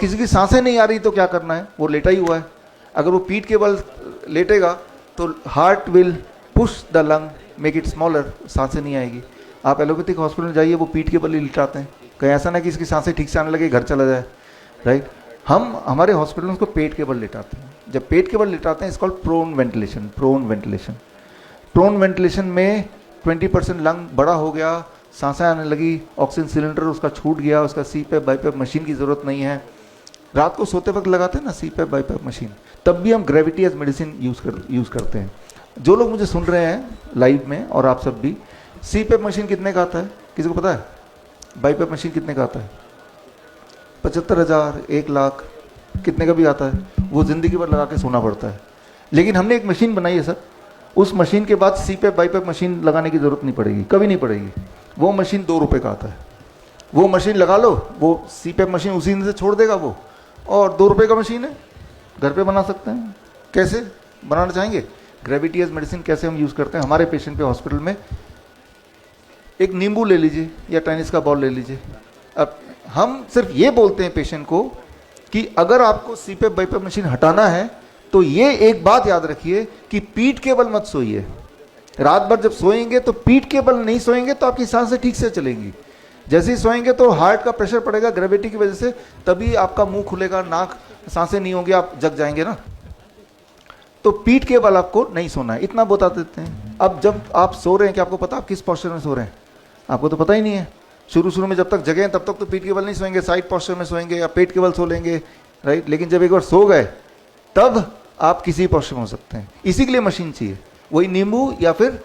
किसी की सांसें नहीं आ रही तो क्या करना है, वो लेटा ही हुआ है, अगर वो पीठ के बल लेटेगा तो heart will push the lung make it smaller, सांसें नहीं आएगी। आप एलोपैथिक हॉस्पिटल में जाइए, वो पीठ के बल ही लिटाते हैं, कहीं ऐसा ना कि इसकी सांसें ठीक से आने लगे घर चला जाए, राइट। हम हमारे हॉस्पिटल में उसको पेट के बल लिटाते हैं। जब पेट के बल लिटाते हैं is called prone ventilation. Prone ventilation में 20% लंग बड़ा हो गया, सांसें आने लगी, ऑक्सीजन सिलेंडर उसका छूट गया, उसका सीपैप बाईपैप मशीन की ज़रूरत नहीं है। रात को सोते वक्त लगाते हैं ना सीपैप बाईपैप मशीन, तब भी हम ग्रेविटी एज मेडिसिन यूज़ करते हैं। जो लोग मुझे सुन रहे हैं लाइव में और आप सब भी, सीपैप मशीन कितने का आता है, किसी को पता है? बाईपैप मशीन कितने का आता है? 75,000, 1 लाख, कितने का भी आता है, वो ज़िंदगी भर लगा के सोना पड़ता है। लेकिन हमने एक मशीन बनाई है सर, उस मशीन के बाद सीपैप बाईपैप मशीन लगाने की ज़रूरत नहीं पड़ेगी, कभी नहीं पड़ेगी। वो मशीन 2 रुपये का आता है, वो मशीन लगा लो, वो सीपैप मशीन उसी दिन से छोड़ देगा वो, और 2 रुपये का मशीन है, घर पे बना सकते हैं। कैसे बनाना चाहेंगे? ग्रेविटी एज मेडिसिन कैसे हम यूज़ करते हैं हमारे पेशेंट पे हॉस्पिटल में, एक नींबू ले लीजिए या टेनिस का बॉल ले लीजिए। अब हम सिर्फ ये बोलते हैं पेशेंट को कि अगर आपको सीपैप बाईपैप मशीन हटाना है तो ये एक बात याद रखिए कि पीठ के बल मत सोइए। रात भर जब सोएंगे तो पीठ के बल नहीं सोएंगे तो आपकी सांसें ठीक से चलेंगी। जैसे ही सोएंगे तो हार्ट का प्रेशर पड़ेगा ग्रेविटी की वजह से, तभी आपका मुंह खुलेगा, नाक, सांसें नहीं होंगी, आप जग जाएंगे ना। तो पीठ के बल आपको नहीं सोना है, इतना बता देते हैं। अब जब आप सो रहे हैं, क्या आपको पता आप किस पोस्चर में सो रहे हैं? आपको तो पता ही नहीं है। शुरू में जब तक जगह तब तक तो पीठ के बल नहीं सोएंगे, साइड पोस्चर में सोएंगे या पेट के बल सो लेंगे, राइट। लेकिन जब एक बार सो गए तब आप किसी पोस्चर में हो सकते हैं। इसी के लिए मशीन चाहिए, वही नींबू या फिर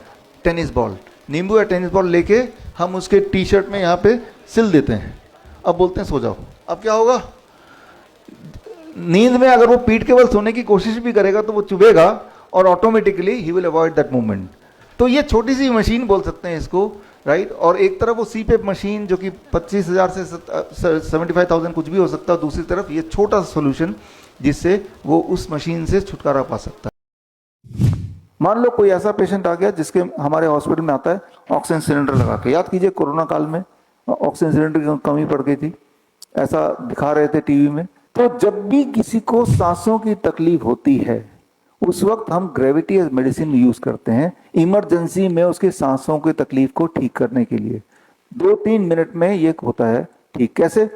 टेनिस बॉल। नींबू या टेनिस बॉल लेके हम उसके टी शर्ट में यहाँ पे सिल देते हैं, अब बोलते हैं सो जाओ। अब क्या होगा, नींद में अगर वो पीठ के बल सोने की कोशिश भी करेगा तो वो चुभेगा और automatically he will avoid that movement. तो ये छोटी सी मशीन बोल सकते हैं इसको, राइट। और एक तरफ वो सीपैप मशीन जो कि 25,000 से 75,000 कुछ भी हो सकता है, दूसरी तरफ ये छोटा सा सोल्यूशन जिससे वो उस मशीन से छुटकारा पा सकता है। मान लो कोई ऐसा पेशेंट आ गया जिसके हमारे हॉस्पिटल में आता है ऑक्सीजन सिलेंडर लगा के। याद कीजिए कोरोना काल में ऑक्सीजन सिलेंडर की कमी पड़ गई थी, ऐसा दिखा रहे थे टीवी में। तो जब भी किसी को सांसों की तकलीफ होती है उस वक्त हम ग्रेविटी एज मेडिसिन यूज करते हैं, इमरजेंसी में उसके सांसों की तकलीफ को ठीक करने के लिए। 2-3 मिनट में ये होता है ठीक। कैसे?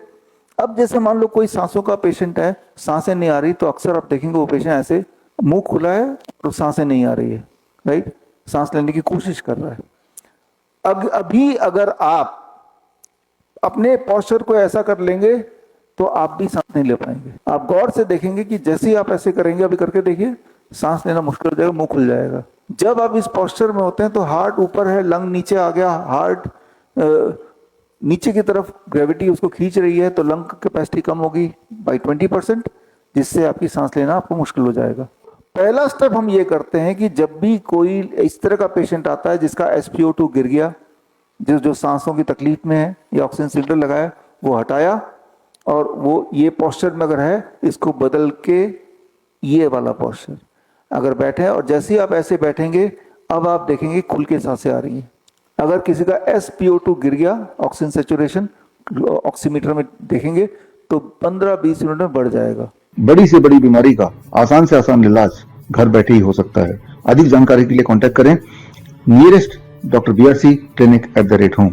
अब जैसे मान लो कोई सांसों का पेशेंट है, सांसें नहीं आ रही, तो अक्सर आप देखेंगे वो पेशेंट ऐसे मुंह खुला है और सांसें नहीं आ रही है, राइट, सांस लेने की कोशिश कर रहा है। अभी अगर आप अपने पोस्चर को ऐसा कर लेंगे तो आप भी सांस नहीं ले पाएंगे। आप गौर से देखेंगे कि जैसे ही आप ऐसे करेंगे, अभी करके देखिए, सांस लेना मुश्किल हो जाएगा, मुंह खुल जाएगा। जब आप इस पोस्चर में होते हैं तो हार्ट ऊपर है, लंग नीचे आ गया, हार्ट नीचे की तरफ ग्रेविटी उसको खींच रही है, तो लंग कैपेसिटी कम होगी बाई 20%, जिससे आपकी सांस लेना आपको मुश्किल हो जाएगा। पहला स्टेप हम ये करते हैं कि जब भी कोई इस तरह का पेशेंट आता है जिसका SpO2 गिर गया, जो सांसों की तकलीफ में है या ऑक्सीजन सिलेंडर लगाया, वो हटाया और वो ये पोस्चर में अगर है इसको बदल के ये वाला पोस्चर अगर बैठे, और जैसे ही आप ऐसे बैठेंगे अब आप देखेंगे खुल के सांसें आ रही हैं। अगर किसी का SpO2 गिर गया, ऑक्सीजन सैचुरेशन ऑक्सीमीटर में देखेंगे तो 15-20 मिनट में बढ़ जाएगा। बड़ी से बड़ी बीमारी का आसान से आसान इलाज घर बैठे ही हो सकता है। अधिक जानकारी के लिए कांटेक्ट करें nearest Dr. BRC Clinic @ home।